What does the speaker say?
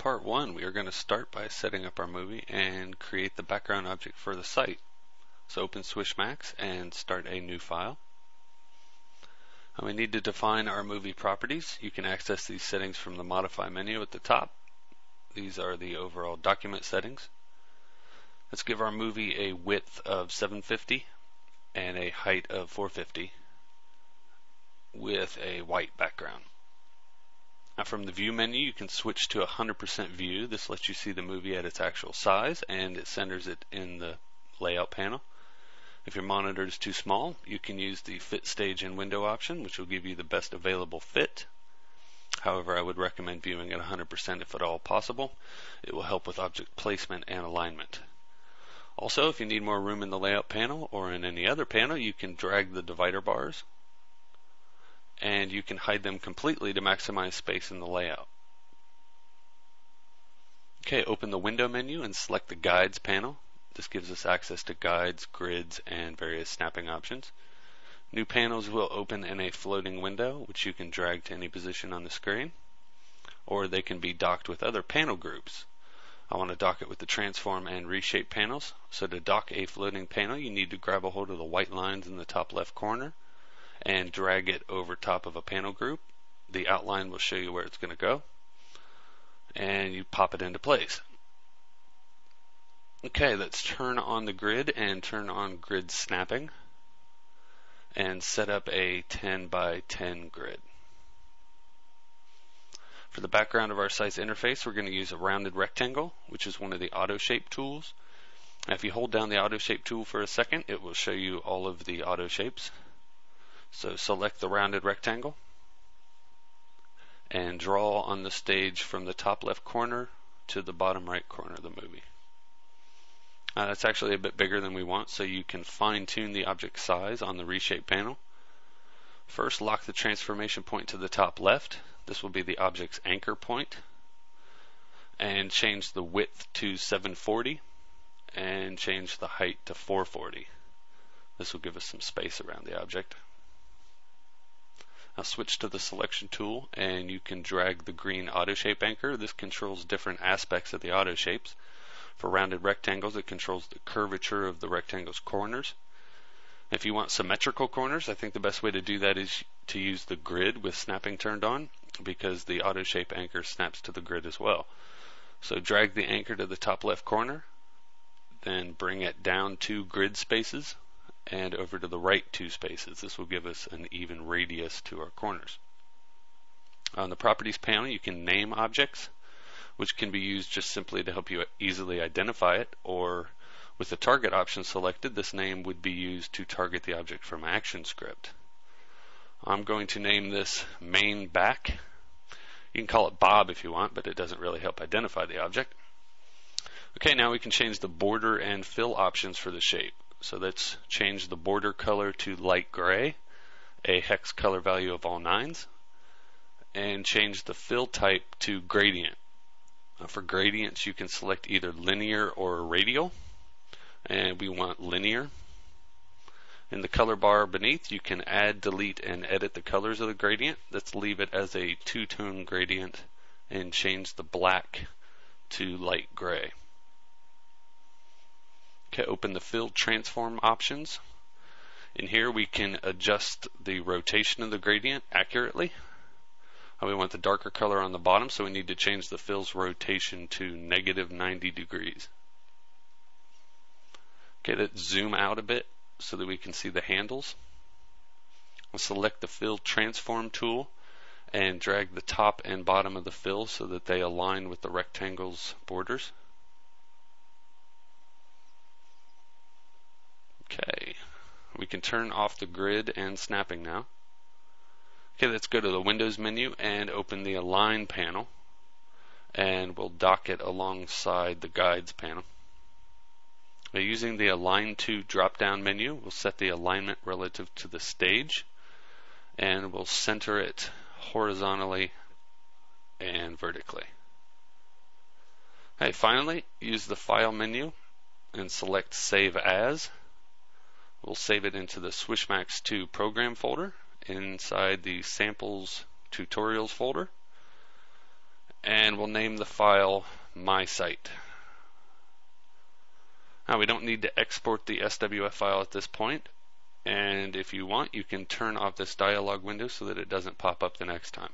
part 1, we are going to start by setting up our movie and create the background object for the site. So open SWiSH Max and start a new file. We need to define our movie properties. You can access these settings from the Modify menu at the top. These are the overall document settings. Let's give our movie a width of 750 and a height of 450 with a white background. Now from the View menu, you can switch to 100% view. This lets you see the movie at its actual size, and it centers it in the layout panel. If your monitor is too small, you can use the Fit Stage and Window option, which will give you the best available fit. However, I would recommend viewing at 100% if at all possible. It will help with object placement and alignment. Also, if you need more room in the layout panel or in any other panel, you can drag the divider bars, and you can hide them completely to maximize space in the layout. Okay, open the Window menu and select the Guides panel. This gives us access to guides, grids, and various snapping options. New panels will open in a floating window, which you can drag to any position on the screen, or they can be docked with other panel groups. I want to dock it with the Transform and Reshape panels. So to dock a floating panel, you need to grab a hold of the white lines in the top left corner and drag it over top of a panel group. The outline will show you where it's going to go, and you pop it into place. Okay, let's turn on the grid and turn on grid snapping and set up a 10 by 10 grid. For the background of our site's interface, we're going to use a rounded rectangle, which is one of the auto shape tools. Now, if you hold down the auto shape tool for a second, it will show you all of the auto shapes. So select the rounded rectangle and draw on the stage from the top left corner to the bottom right corner of the movie. That's actually a bit bigger than we want, so you can fine-tune the object size on the Reshape panel. First, lock the transformation point to the top left. This will be the object's anchor point. And change the width to 740 and change the height to 440. This will give us some space around the object. Now switch to the selection tool and you can drag the green auto shape anchor. This controls different aspects of the auto shapes. For rounded rectangles, it controls the curvature of the rectangle's corners. If you want symmetrical corners, I think the best way to do that is to use the grid with snapping turned on, because the auto shape anchor snaps to the grid as well. So drag the anchor to the top left corner, then bring it down 2 grid spaces and over to the right 2 spaces. This will give us an even radius to our corners. On the Properties panel, you can name objects, which can be used just simply to help you easily identify it, or with the target option selected, this name would be used to target the object from ActionScript. I'm going to name this Main Back. You can call it Bob if you want, but it doesn't really help identify the object. Okay, now we can change the border and fill options for the shape. So let's change the border color to light gray, a hex color value of all 9s, and change the fill type to gradient. For gradients, you can select either linear or radial, and we want linear. In the color bar beneath, you can add, delete, and edit the colors of the gradient. Let's leave it as a 2-tone gradient and change the black to light gray. Okay, open the Fill Transform options. In here, we can adjust the rotation of the gradient accurately. We want the darker color on the bottom, so we need to change the fill's rotation to -90 degrees. Okay, let's zoom out a bit so that we can see the handles. We'll select the Fill Transform tool and drag the top and bottom of the fill so that they align with the rectangle's borders. Okay, we can turn off the grid and snapping now. Okay, let's go to the Windows menu and open the Align panel, and we'll dock it alongside the Guides panel. Now, using the Align to drop-down menu, we'll set the alignment relative to the stage, and we'll center it horizontally and vertically. Okay, finally, use the File menu and select Save As. We'll save it into the SWiSH Max2 program folder inside the Samples Tutorials folder, and we'll name the file my site. Now we don't need to export the SWF file at this point, and if you want, you can turn off this dialog window so that it doesn't pop up the next time.